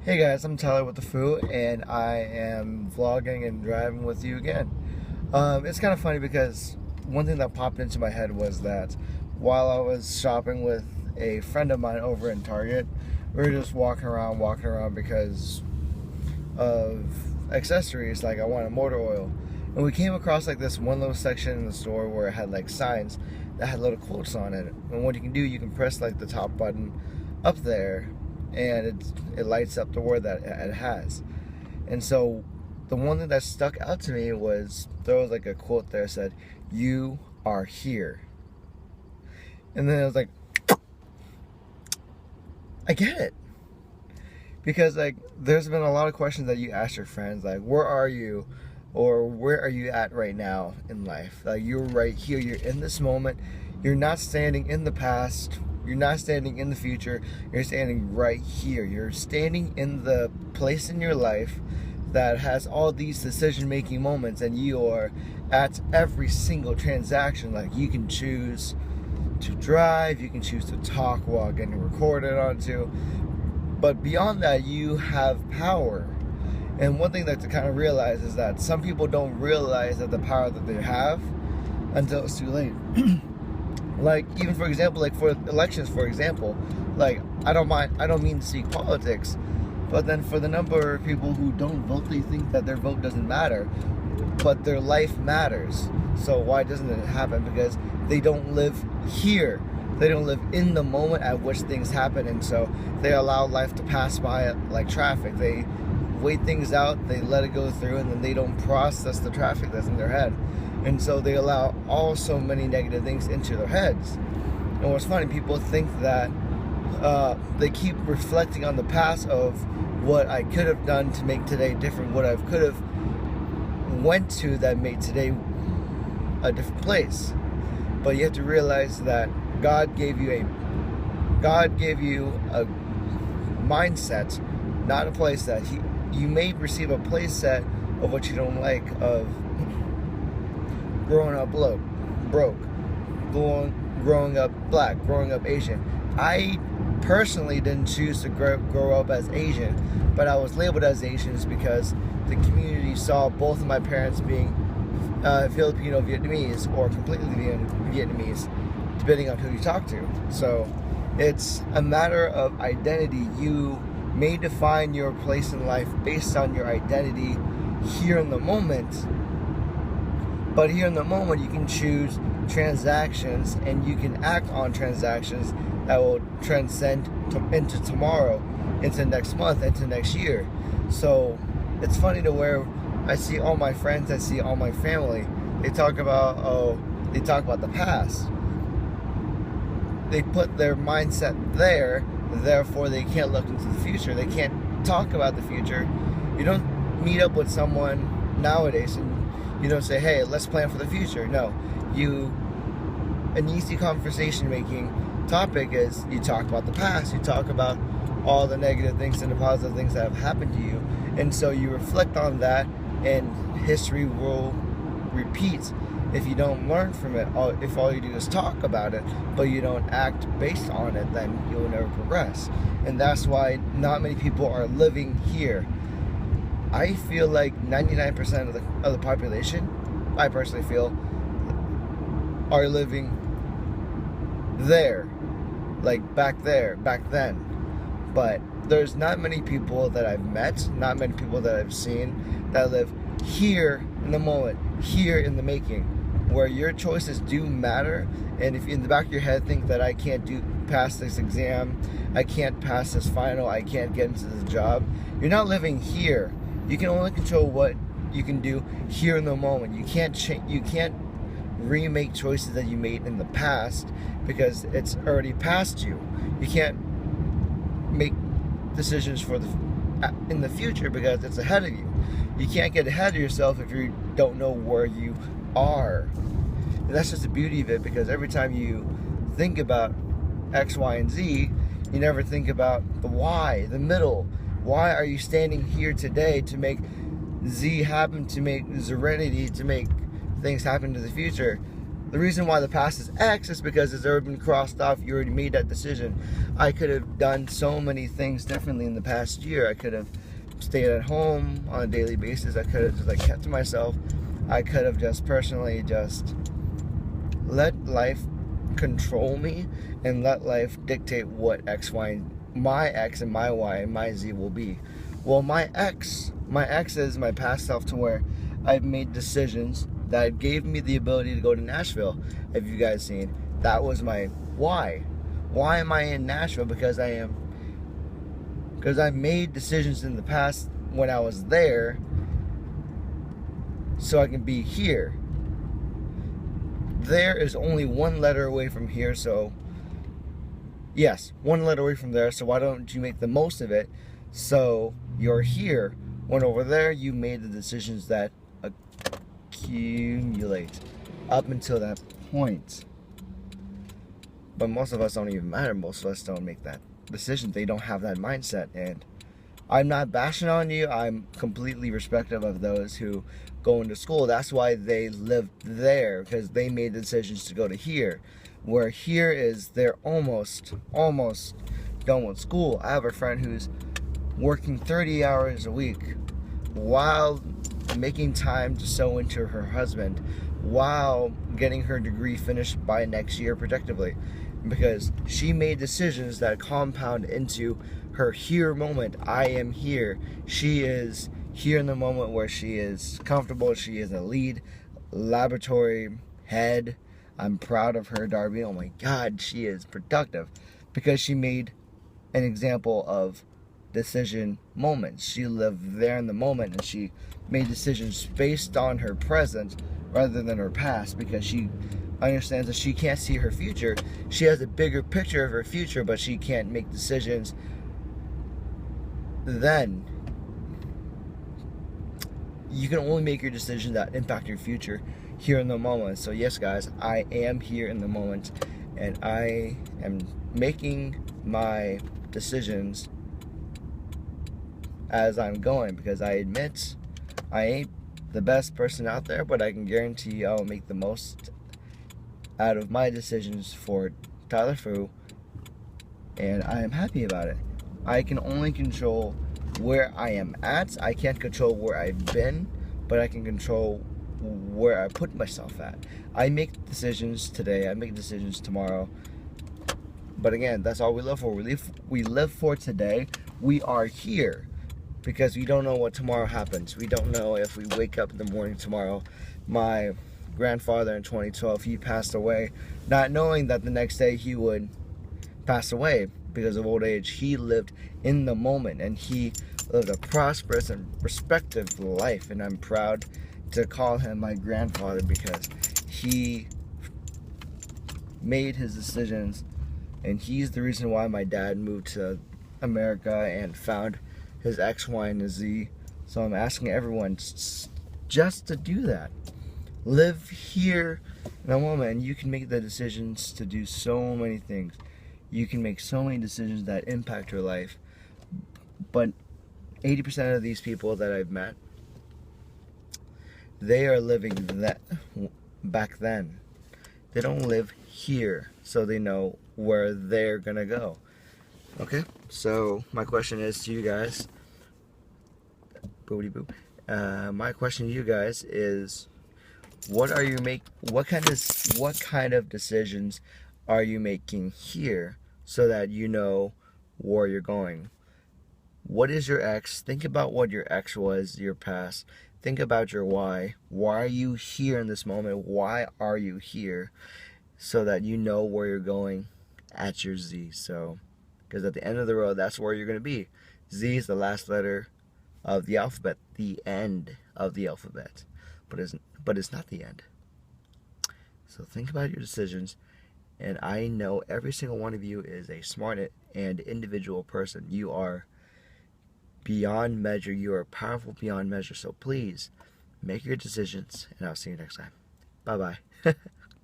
Hey guys, I'm Tyler with the Foo, and I am vlogging and driving with you again. It's kind of funny because one thing that popped into my head was that while I was shopping with a friend of mine over in Target, we were just walking around because of accessories. Like I wanted mortar oil, and we came across like this one little section in the store where it had like signs that had little quotes on it. And what you can do, you can press like the top button up there, and it lights up the word that it has. And so the one thing that stuck out to me was there was like a quote there that said, "You are here." And then I was like, I get it. Because like there's been a lot of questions that you ask your friends, like, where are you, or where are you at right now in life? Like, you're right here, you're in this moment, you're not standing in the past, you're not standing in the future, you're standing right here. You're standing in the place in your life that has all these decision-making moments, and you are at every single transaction. Like, you can choose to drive, you can choose to talk while getting recorded onto, but beyond that, you have power. And one thing that to kind of realize is that some people don't realize that the power that they have until it's too late. Like, even for example, like for elections, for example, like I don't mean to speak politics, but then for the number of people who don't vote, they think that their vote doesn't matter, but their life matters. So why doesn't it happen? Because they don't live here. They don't live in the moment at which things happen, and so they allow life to pass by like traffic. They wait things out, they let it go through, and then they don't process the traffic that's in their head. And so they allow so many negative things into their heads. And what's funny, people think that they keep reflecting on the past of what I could have done to make today different, what I could have went to that made today a different place. But you have to realize that God gave you a mindset, not a place set. You may receive a place set of what you don't like, of growing up broke, growing up black, growing up Asian. I personally didn't choose to grow up as Asian, but I was labeled as Asians because the community saw both of my parents being Filipino Vietnamese or completely Vietnamese, depending on who you talk to. So it's a matter of identity. You may define your place in life based on your identity here in the moment, but here in the moment you can choose transactions, and you can act on transactions that will transcend into tomorrow, into next month, into next year. So it's funny to where I see all my friends, I see all my family, they talk about the past. They put their mindset there, therefore they can't look into the future. They can't talk about the future. You don't meet up with someone nowadays and you don't say, hey, let's plan for the future. No, an easy conversation making topic is you talk about the past, you talk about all the negative things and the positive things that have happened to you, and so you reflect on that, and history will repeat if you don't learn from it. If all you do is talk about it but you don't act based on it, then you'll never progress. And that's why not many people are living here. I feel like 99% of the population, I personally feel, are living there, like back then. But there's not many people that I've met, not many people that I've seen that live here in the moment, here in the making, where your choices do matter. And if you in the back of your head think that I can't pass this exam, I can't pass this final, I can't get into this job, you're not living here. You can only control what you can do here in the moment. You can't remake choices that you made in the past because it's already past you. You can't make decisions in the future because it's ahead of you. You can't get ahead of yourself if you don't know where you are. And that's just the beauty of it, because every time you think about X, Y, and Z, you never think about the why, the middle. Why are you standing here today to make Z happen, to make serenity, to make things happen to the future? The reason why the past is X is because it's already been crossed off. You already made that decision. I could have done so many things differently in the past year. I could have stayed at home on a daily basis. I could have just like kept to myself. I could have just personally just let life control me and let life dictate what X, Y, my X and my Y and my Z will be. Well, my X is my past self, to where I've made decisions that gave me the ability to go to Nashville. Have you guys seen? That was my why. Why am I in Nashville? Because I made decisions in the past when I was there so I can be here. There is only one letter away from here, so yes, one letter away from there, so why don't you make the most of it so you're here, when over there you made the decisions that accumulate up until that point. But most of us don't even matter. Most of us don't make that decision. They don't have that mindset. And I'm not bashing on you. I'm completely respectful of those who go into school. That's why they live there, because they made decisions to go to here. Where here is they're almost done with school. I have a friend who's working 30 hours a week while making time to sew into her husband, while getting her degree finished by next year projectively, because she made decisions that compound into her here moment. I am here. She is here in the moment where she is comfortable. She is a lead laboratory head. I'm proud of her, Darby. Oh my God, she is productive because she made an example of decision moments. She lived there in the moment, and she made decisions based on her present rather than her past, because she understands that she can't see her future. She has a bigger picture of her future, but she can't make decisions then. You can only make your decisions that impact your future here in the moment. So yes, guys, I am here in the moment, and I am making my decisions as I'm going, because I admit I ain't the best person out there, but I can guarantee you I'll make the most out of my decisions for Tyler Fu, and I am happy about it. I can only control where I am at. I can't control where I've been, but I can control where I put myself at. I make decisions today, I make decisions tomorrow, but again, that's all we live for. We live for today. We are here because we don't know what tomorrow happens. We don't know if we wake up in the morning tomorrow. My grandfather in 2012, he passed away, not knowing that the next day he would pass away because of old age. He lived in the moment, and he lived a prosperous and respected life, and I'm proud to call him my grandfather because he made his decisions, and he's the reason why my dad moved to America and found his X, Y, and Z. So I'm asking everyone just to do that. Live here in a moment, and you can make the decisions to do so many things. You can make so many decisions that impact your life. But 80% of these people that I've met, they are living that back then. They don't live here, so they know where they're gonna go. Okay, so my question is to you guys. Boody boo. My question to you guys is, what kind of decisions are you making here so that you know where you're going? What is your X? Think about what your X was, your past. Think about your why. Why are you here in this moment? Why are you here? So that you know where you're going at your Z. So, because at the end of the road, that's where you're going to be. Z is the last letter of the alphabet, the end of the alphabet. But it's not the end. So think about your decisions, and I know every single one of you is a smart and individual person. You are beyond measure. You are powerful beyond measure. So please make your decisions, and I'll see you next time. Bye-bye.